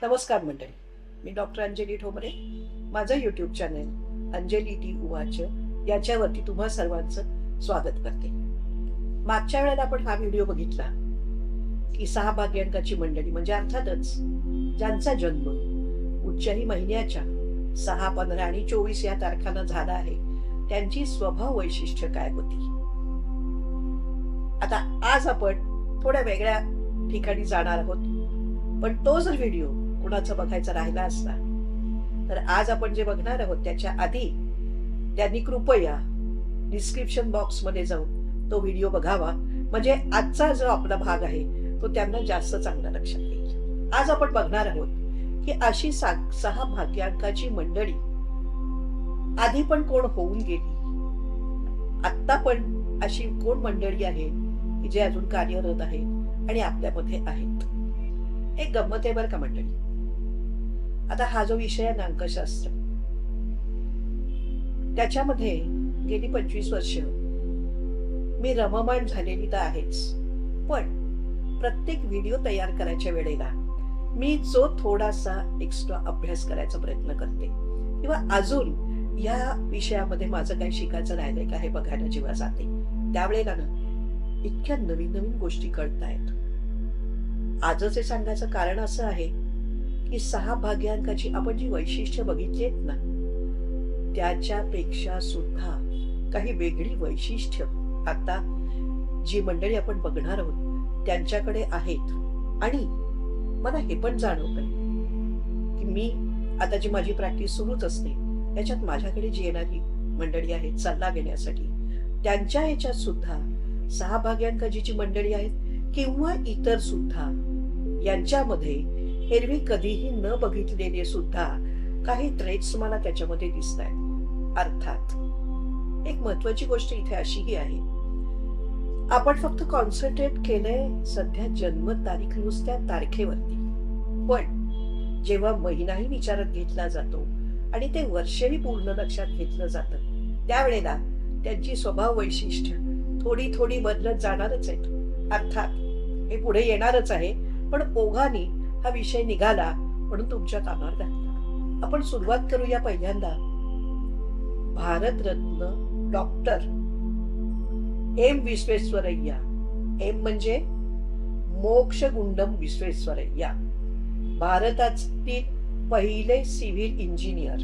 नमस्कार मंडळी, मी डॉक्टर अंजली ठोंबरे. माझं यूट्यूब चॅनल अंजली टी उवाच याच्यावरती तुम्हा सर्वांचं स्वागत करते. मागच्या वेळेला आपण हा व्हिडिओ बघितला की 6 भाग्यांकाची मंडळी म्हणजे अर्थातच ज्यांचा जन्म कुठच्याही महिन्याच्या 6, 15 आणि 24 या तारखांना झाला आहे त्यांची स्वभाव वैशिष्ट्य काय होती. आता आज आपण थोड्या वेगळ्या ठिकाणी जाणार आहोत, पण तो जर व्हिडिओ कुणाचा बघायचा राहिला असला तर आज आपण जे बघणार आहोत त्याच्या आधी त्यांनी कृपया डिस्क्रिप्शन बॉक्स मध्ये जाऊन तो व्हिडिओ बघावा, म्हणजे आजचा जो आपला भाग आहे तो त्यांना जास्त चांगला लक्षात येईल. आज आपण बघणार आहोत की अशी 6 भाग्यांकाची मंडळी आधी पण कोण होऊन गेली, आत्ता पण अशी कोण मंडळी आहे की जे अजून कार्यरत आहेत आणि आपल्यामध्ये आहेत. एक गंमत आहे बरं का मंडळी. आता हा जो विषय आहे ना अंकशास्त्र, त्याच्यामध्ये गेली 25 वर्ष मी रममाण झालेली तर आहेच, पण प्रत्येक व्हिडिओ तयार करायच्या वेळेला मी जो थोडासा एक्स्ट्रा अभ्यास करायचा प्रयत्न करते किंवा अजून या विषयामध्ये माझं काही शिकायचं राहिलंय का हे बघायला जेव्हा जाते त्यावेळेला ना इतक्या नवीन नवीन गोष्टी कळतायत. आजच हे सांगायचं कारण असं आहे की 6 भाग्यांकाची आपण जी वैशिष्ट्य बघितली आहेत ना त्याच्यापेक्षा सुद्धा काही वेगळी वैशिष्ट्य आता जी मंडळी आपण बघणार आहोत त्यांच्याकडे आहेत. आणि मला हे पण जाणवतंय की मी आता जी माझी प्रॅक्टिस सुरूच असते त्याच्यात माझ्याकडे जी येणारी मंडळी आहेत सल्ला घेण्यासाठी त्यांच्या ह्याच्यात सुद्धा 6 भाग्यांकाची जी मंडळी आहेत किंवा इतर सुद्धा यांच्यामध्ये एरवी कधीही न बघितलेले सुद्धा काही ट्रेट्स मला त्याच्यामध्ये दिसत आहेत. अर्थात एक महत्वाची गोष्ट इथे अशीही आहे, आपण फक्त कॉन्सन्ट्रेट केलंय सध्या जन्मतारीख नुसत्या तारखेवरती, पण जेव्हा महिनाही विचारात घेतला जातो आणि ते वर्षही पूर्ण लक्षात घेतलं जातं त्यावेळेला त्यांची स्वभाव वैशिष्ट्य थोडी थोडी बदलत जाणारच आहेत. अर्थात हे पुढे येणारच आहे, पण ओघाने हा विषय निघाला म्हणून तुमच्या कानावर घातला. आपण सुरुवात करूया पहिल्यांदा Bharat Ratna doctor M Visvesvaraya. M म्हणजे मोक्षगुंडम विश्वेश्वरय्या, भारतातील पहिले सिव्हिल इंजिनियर.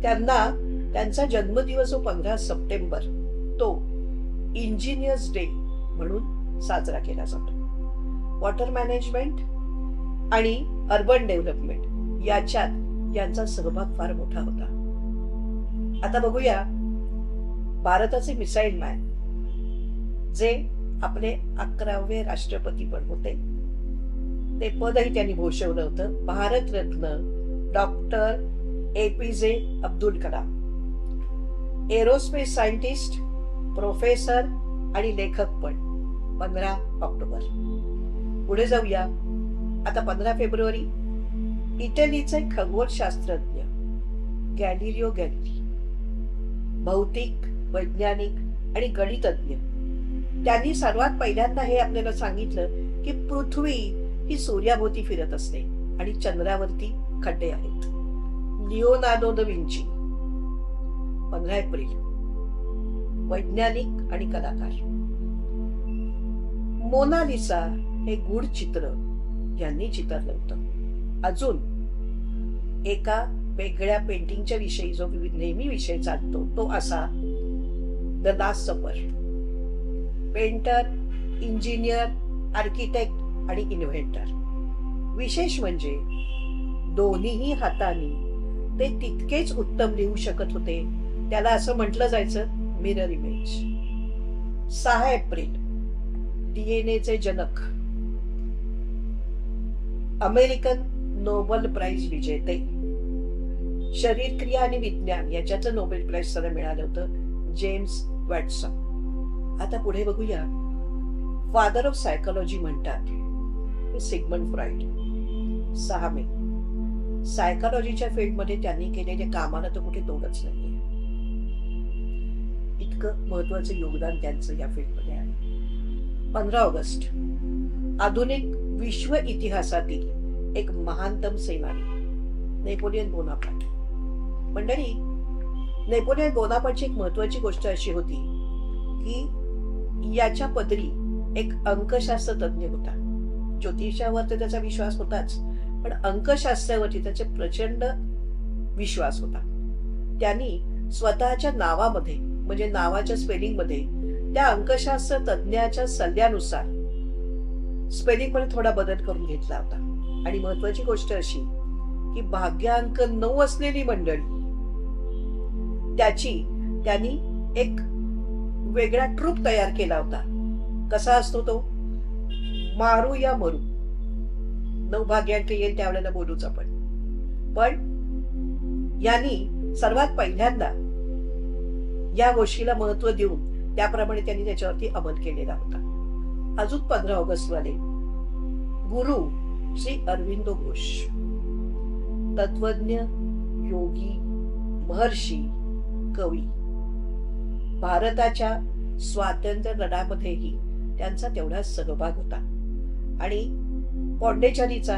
त्यांना त्यांचा जन्मदिवस जो 15 सप्टेंबर तो इंजिनियर्स डे म्हणून साजरा केला जातो. वॉटर मॅनेजमेंट आणि अर्बन डेव्हलपमेंट याच्यात यांचा सहभाग फार मोठा होता. आता बघूया भारताचे मिसाईल मॅन जे आपले 11वे राष्ट्रपती पण होते, ते पदही त्यांनी भूषवलं होतं, Bharat Ratna doctor APJ Abdul Kalam. Aerospace scientist, professor आणि लेखक पण 15 ऑक्टोबर. पुढे जाऊया. आता 15 फेब्रुवारी इटलीचे खगोलशास्त्रज्ञ गॅलिलिओ गॅलिली, भौतिक, वैज्ञानिक आणि गणितज्ञ. त्यांनी सर्वात पहिल्यांदा हे आपल्याला सांगितलं की पृथ्वी ही सूर्याभोवती फिरत असते आणि चंद्रावरती खड्डे आहेत. लिओनार्डो दा विंची 15 एप्रिल, वैज्ञानिक आणि कलाकार. मोनालिसा हे गूढ चित्र यांनी चितारलं होतं. अजून एका वेगळ्या पेंटिंगच्या विषयी जो नेहमी विषय चालतो तो असा द लास्ट सपर. पेंटर, इंजिनियर, आर्किटेक्ट आणि इन्व्हेंटर. विशेष म्हणजे दोन्हीही हाताने ते तितकेच उत्तम लिहू शकत होते. त्याला असं म्हटलं जायचं मिरर इमेज. 6 एप्रिल DNA चे जनक, अमेरिकन नोबेल प्राइज विजेते, शरीरक्रिया आणि विज्ञान याच्यात नोबेल प्राइज त्याला मिळालं होतं, जेम्स वॅटसन. आता पुढे बघूया. फादर ऑफ सायकोलॉजी म्हणतात सिग्मंड फ्रॉइड. 6 मे. सायकोलॉजीच्या फील्डमध्ये त्यांनी केलेल्या कामाला तर कुठे तोडच नाहीये, इतकं महत्वाचं योगदान त्यांचं या फील्डमध्ये आहे. 15 ऑगस्ट आधुनिक विश्व इतिहासातील एक महानतम सेनानी नेपोलियन बोनापार्ट. मंडळी, नेपोलियन बोनापार्टची एक महत्वाची गोष्ट अशी होती की याच्या पदरी एक अंकशास्त्र तज्ञ होता. ज्योतिषावर तर त्याचा विश्वास होताच, पण अंकशास्त्रावरती त्याचे प्रचंड विश्वास होता. त्यांनी स्वतःच्या नावामध्ये म्हणजे नावाच्या स्पेलिंग मध्ये त्या अंकशास्त्र तज्ञाच्या सल्ल्यानुसार स्पेलिंग मध्ये थोडा बदल करून घेतला होता. आणि महत्वाची गोष्ट अशी की भाग्यांक 9 असलेली मंडळी त्याची त्यांनी एक वेगळा ट्रूप तयार केला होता. कसा असतो तो? मारू या मरू. 9 भाग्यांक येईल त्यावेळेला बोलूच आपण. पण यांनी सर्वात पहिल्यांदा या गोष्टीला महत्व देऊन त्याप्रमाणे त्यांनी त्याच्यावरती अंमल केलेला होता. अजून 15 ऑगस्ट वाले गुरु श्री अरविंदो घोष, तत्वज्ञ, योगी, महर्षी, कवी. भारताच्या स्वातंत्र्य लढ्यामध्येही त्यांचा तेवढा सहभाग होता. आणि पॉंडेचेरीचा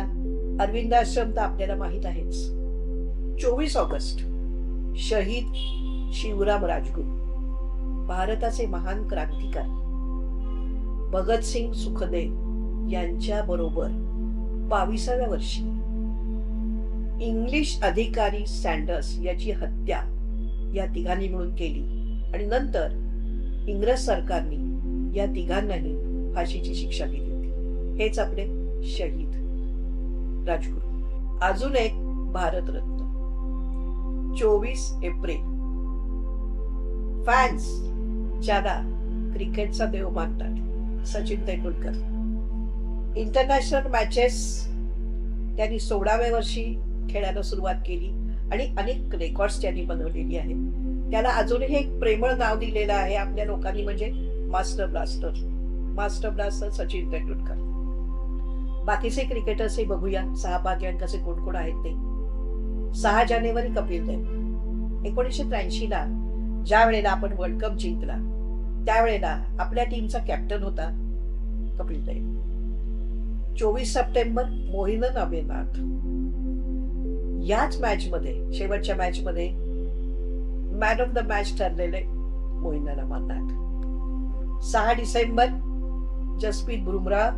अरविंदाश्रम तर आपल्याला माहित आहेच. 24 ऑगस्ट शहीद शिवराम राजगुरू, भारताचे महान क्रांतिकारी. भगतसिंग सुखदेव यांच्या बरोबर 22व्या वर्षी इंग्लिश अधिकारी सँडर्स याची हत्या या तिघांनी मिळून केली. आणि नंतर इंग्रज सरकारने या तिघांनाही फाशीची शिक्षा दिली होती. हेच आपले शहीद राजगुरू. अजून एक भारतरत्न 24 एप्रिल. फॅन्स ज्याला क्रिकेटचा देव मानतात, सचिन तेंडुलकर. इंटरनॅशनल मॅचेस त्यांनी 16व्या वर्षी खेळायला सुरुवात केली आणि अनेक रेकॉर्ड्स त्यांनी बनवलेली आहेत. त्याला अजूनही एक प्रेमळ नाव दिलेलं आहे आपल्या लोकांनी, म्हणजे master blaster. Master blaster Sachin Tendulkar. बाकीचे क्रिकेटर्सही बघूया 6 भाग्यांकाचे कोण कोण आहेत ते. 6 जानेवारी कपिल देव. 1983 ला ज्या वेळेला आपण वर्ल्ड कप जिंकला त्यावेळेला आपल्या टीमचा कॅप्टन होता कपिल देव. 24 सप्टेंबर मोहिनन अमरनाथ. याच मॅच मध्ये, शेवटच्या मॅच मध्ये मॅन ऑफ द मॅच ठरलेले मोहिनन अमरनाथ. 6 डिसेंबर जसप्रीत बुमराह,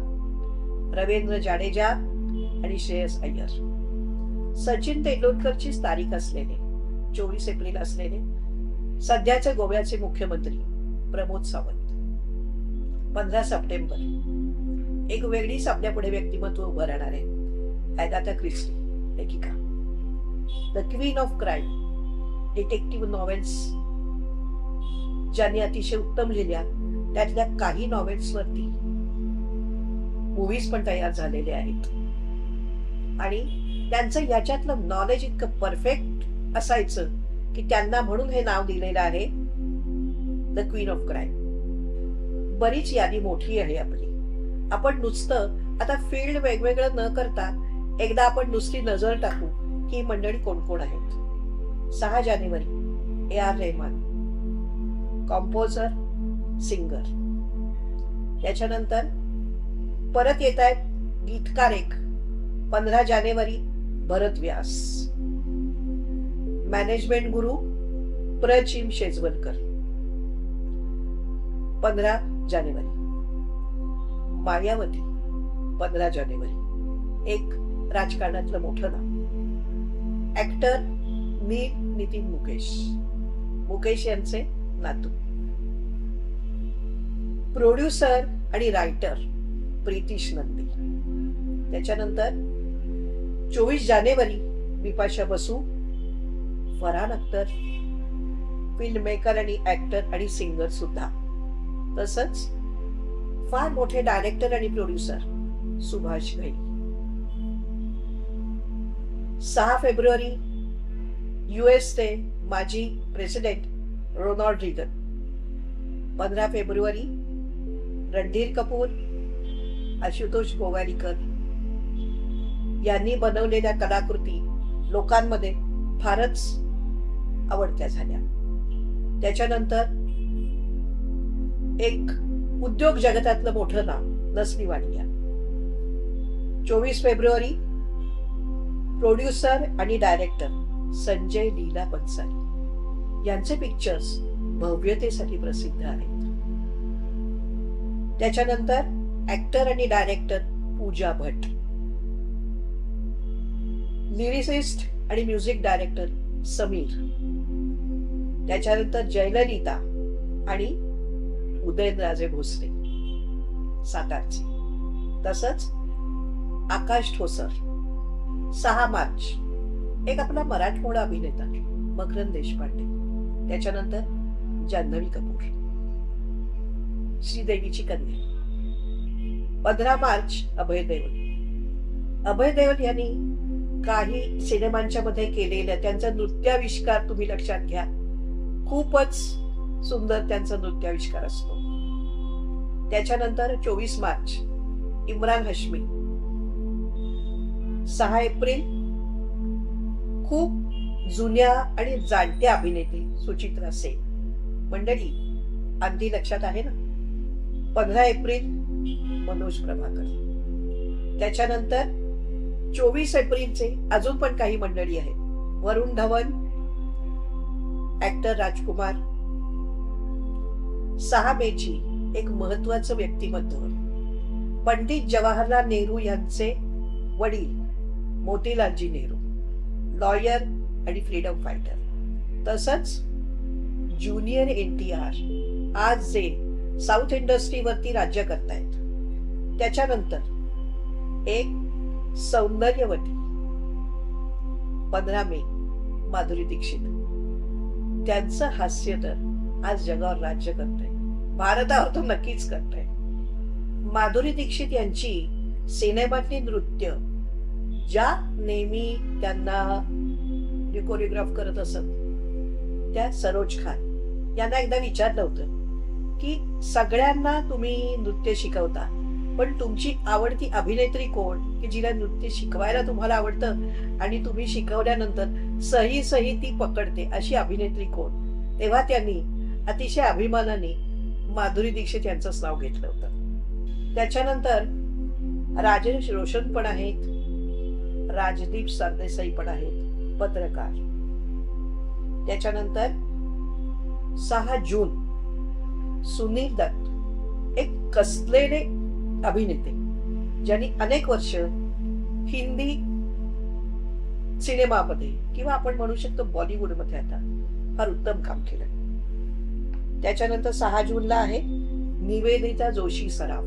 रवींद्र जाडेजा आणि श्रेयस अय्यर. सचिन तेंडुलकरचीच तारीख असलेले 24 एप्रिल असलेले सध्याचे गोव्याचे मुख्यमंत्री प्रमोद सावंत. 15 सप्टेंबर एक वेगळीच आपल्या पुढे व्यक्तिमत्व उभं राहणार आहे, अगाथा क्रिस्टी, लेखिका. The queen of crime, detective novels ज्यांनी अतिशय उत्तम लिहिल्या, त्यातल्या काही नॉवेल्सवरती मूवीज पण तयार झालेले आहेत. आणि त्यांचं याच्यातलं नॉलेज इतकं परफेक्ट असायचं की त्यांना म्हणून हे नाव दिलेलं आहे द क्वीन ऑफ क्राईम. बरीच यादी मोठी आहे आपली. आपण नुसतं आता फील्ड वेगवेगळं न करता एकदा आपण नुसती नजर टाकू की मंडळी कोण कोण आहेत. 6 जानेवारी A.R. Rahman, composure, singer. त्याच्यानंतर परत येत आहेत गीतकार एक. 15 जानेवारी भरत व्यास. मॅनेजमेंट गुरु प्रचिम शेजवलकर. 15 जानेवारी मायावती. 15 जानेवारी एक राजकारणातलं मोठं नाव. ऍक्टर नितीन मुकेश, मुकेश यांचे नातू. प्रोड्युसर आणि रायटर प्रीतीश नंदी. त्याच्यानंतर 24 जानेवारी बिपाशा बसू, फरहान अख्तर, फिल्म मेकर आणि ऍक्टर आणि सिंगर सुद्धा. तसंच फार मोठे डायरेक्टर आणि प्रोड्युसर सुभाष घई. 6 फेब्रुवारी चे माजी प्रेसिडेंट रोनाल्ड रीगन. 15 फेब्रुवारी रणधीर कपूर, आशुतोष गोवारीकर यांनी बनवलेल्या कलाकृती लोकांमध्ये फारच आवडत्या झाल्या. त्याच्यानंतर एक उद्योग जगतातलं मोठं नाव नसली वाडिया. 24 फेब्रुवारी प्रोड्युसर आणि डायरेक्टर संजय लीला बन्साली यांचे पिक्चर्स भव्यतेसाठी प्रसिद्ध आहेत. त्याच्यानंतर ऍक्टर आणि डायरेक्टर पूजा भट्ट, लिरिसिस्ट आणि म्युझिक डायरेक्टर समीर, त्याच्यानंतर जयललिता आणि उदयनराजे भोसले सातारचे, तसंच आकाश ठोसर. 6 मार्च एक आपला मराठमोळा अभिनेता मकरंद देशपांडे, त्याच्यानंतर जान्हवी कपूर, श्रीदेवीची कन्या. 15 मार्च अभय देओल. अभय देओल यांनी काही सिनेमांच्या मध्ये केलेल्या त्यांचा नृत्याविष्कार तुम्ही लक्षात घ्या, खूपच सुंदर त्यांचा नृत्याविष्कार असतो. त्याच्यानंतर 24 मार्च इम्रान हाशमी. 6 एप्रिल खूप जुन्या आणि जाणत्या अभिनेत्री सुचित्रा सेन. मंडळी अगदी लक्षात आहे ना. 15 एप्रिल मनोज प्रभाकर. त्याच्यानंतर 24 एप्रिलचे अजून पण काही मंडळी आहेत. वरुण धवन, ऍक्टर राजकुमार. 6 मेची एक महत्वाचं व्यक्तिमत्व, पंडित जवाहरलाल नेहरू यांचे वडील मोतीलालजी नेहरू, लॉयर आणि फ्रीडम फायटर. तसंच ज्युनियर NTR आज जे साऊथ इंडस्ट्रीवरती राज्य करतायत. त्याच्यानंतर एक सौंदर्यवती 15 मे माधुरी दीक्षित. त्यांचं हास्य तर आज जगावर राज्य करतंय, भारतावर तो नक्कीच करतंय. माधुरी दीक्षित यांची सिनेमातली नृत्य ज्या नेहमी त्यांना कोरिओग्राफ करत असत त्या सरोज खान यांना एकदा विचारलं होतं की सगळ्यांना तुम्ही नृत्य शिकवता, पण तुमची आवडती अभिनेत्री कोण की जिला नृत्य शिकवायला तुम्हाला आवडतं आणि तुम्ही शिकवल्यानंतर सही सही ती पकडते, अशी अभिनेत्री कोण? तेव्हा त्यांनी अतिशय अभिमानाने माधुरी दीक्षित यांचंच नाव घेतलं होतं. त्याच्यानंतर राजेश रोशन पण आहेत, राजदीप सरदेसाई पण आहेत, पत्रकार. त्याच्यानंतर 6 जून सुनील दत्त, एक कसलेले अभिनेते ज्यांनी अनेक वर्ष हिंदी सिनेमामध्ये किंवा आपण म्हणू शकतो बॉलिवूडमध्ये आता फार उत्तम काम केलं. त्याच्यानंतर 6 जूनला आहे निवेदिता जोशी सराफ.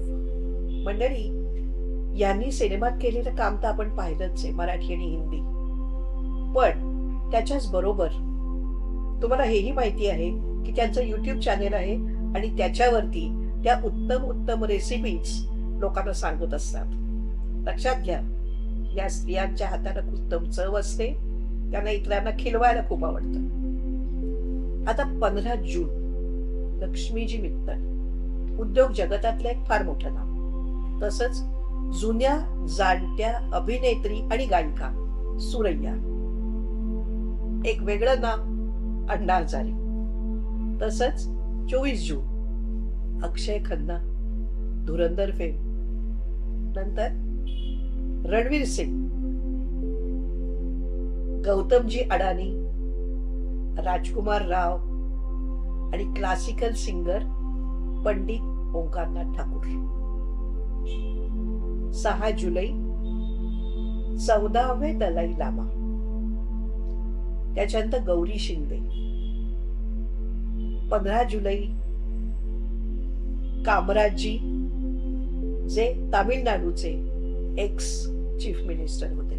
मंडळी यांनी सिनेमात केलेलं काम तर आपण पाहिलंच आहे, मराठी आणि हिंदी. पण त्याच्याच बरोबर तुम्हाला हेही माहिती आहे की त्यांचं YouTube चॅनेल आहे आणि त्याच्यावरती त्या उत्तम उत्तम रेसिपीज लोकांना सांगत असतात. लक्षात घ्या, या स्त्रियांच्या हाताला उत्तम चव असते, त्यांना इतरांना खिलवायला खूप आवडतं. आता 15 जून लक्ष्मीजी मित्तल, उद्योग जगतातलं एक फार मोठं नाव. तसंच जुन्या जाणत्या अभिनेत्री आणि गायिका सुरैया, एक वेगळं नाव अण्णा हजारे. तसंच 24 जून अक्षय खन्ना, धुरंधर फेम. नंतर रणवीर सिंग, गौतमजी अडानी, राजकुमार राव आणि क्लासिकल सिंगर पंडित ओंकारनाथ ठाकूर. 6 जुलै 14वे दलाई लामा. त्याच्यानंतर गौरी शिंदे. 15 जुलै कामराजजी, जे तामिळनाडूचे एक्स चीफ मिनिस्टर होते.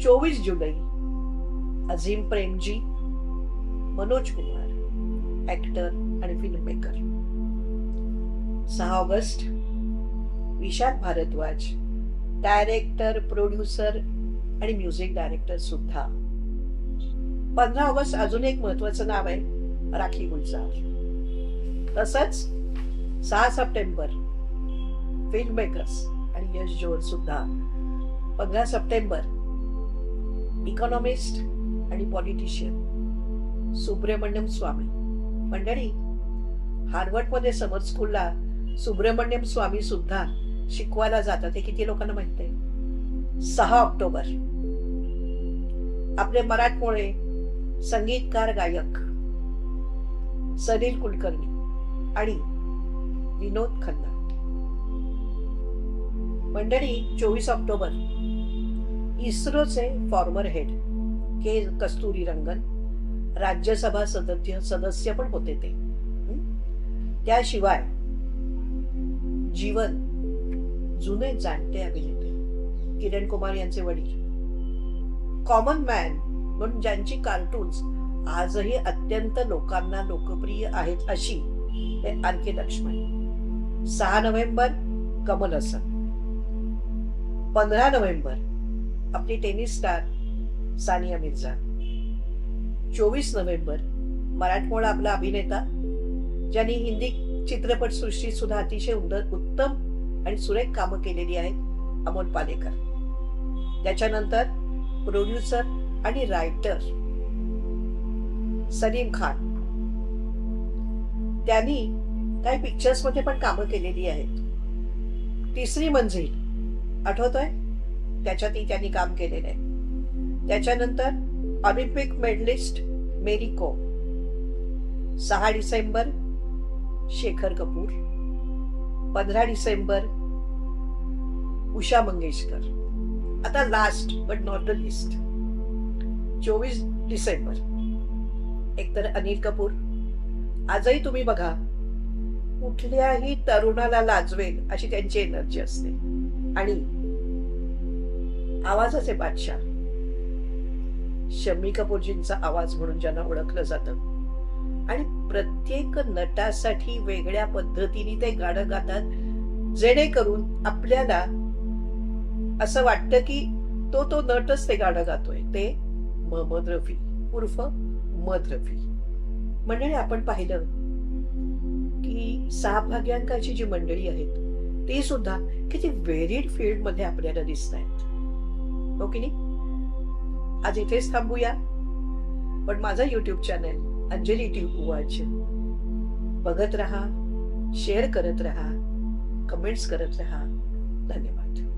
24 जुलै अझीम प्रेमजी, मनोज कुमार, ऍक्टर आणि film maker. 6 August Vishal Bhardwaj, director, producer आणि म्युझिक डायरेक्टर सुद्धा. 15 ऑगस्ट अजून एक महत्वाचं नाव आहे, राखी गुलजार. तसंच 6 सप्टेंबर फिल्म मेकर्स आणि यश जोहर सुद्धा. 15 सप्टेंबर इकॉनॉमिस्ट आणि पॉलिटिशियन सुब्रमण्यम स्वामी. मंडळी हार्वर्डमध्ये समर स्कूलला सुब्रमण्यम स्वामी सुद्धा शिकवायला जातात, हे किती लोकांना माहित आहे? 6 ऑक्टोबर आपले मराठमोळे संगीतकार गायक सलील कुलकर्णी आणि विनोद खन्ना. मंडळी, 24 ऑक्टोबर इस्रोचे फॉर्मर हेड के कस्तुरी रंगन राज्यसभा सदस्य पण होते ते. त्याशिवाय जीवन जुने जाणते अभिनेते किरण कुमार यांचे वडील, कॉमन मॅन म्हणून ज्यांची कार्टून्स आजही अत्यंत लोकांना लोकप्रिय आहेत अशी R K. Laxman. 6 November Kamal Haasan. 15 November आपली tennis star Sania Mirza. 24 November मराठमोळा आपला अभिनेता ज्यांनी हिंदी चित्रपट सृष्टीत सुद्धा अतिशय उत्तम आणि सुरेख कामं केलेली आहेत, अमोल पालेकर. त्याच्यानंतर प्रोड्युसर आणि रायटर सलीम खान. त्यांनी काही पिक्चर्स मध्ये पण कामं केलेली आहेत. तिसरी मंजिल आठवतोय, त्याच्यातही त्यांनी काम केलेलं आहे. त्याच्यानंतर ऑलिम्पिक मेडलिस्ट मेरी कोम. 6 डिसेंबर शेखर कपूर. 15 डिसेंबर उषा मंगेशकर. आता last but not the list 24 December एकतर अनिल कपूर. आजही तुम्ही बघा, कुठल्याही तरुणाला लाजवेल अशी त्यांची एनर्जी असते. आणि आवाजाचे बादशाह शम्मी कपूरजींचा आवाज म्हणून ज्यांना ओळखलं जातं. आणि प्रत्येक नटासाठी वेगळ्या पद्धतीने ते गाणं गातात, जेणेकरून आपल्याला असं वाटतं की तो नटच ते गाणं गातोय. ते मोहम्मद रफी उर्फ मद रफी. मंडळी, आपण पाहिलं की 6 भाग्यांकाची जी मंडळी आहेत ती सुद्धा किती व्हेरिड फील्ड मध्ये आपल्याला दिसत आहेत, हो की नाही? आज इथेच थांबूया, पण माझा YouTube channel Anjali tube watch बघत रहा, शेअर करत रहा, कमेंट्स करत रहा. धन्यवाद.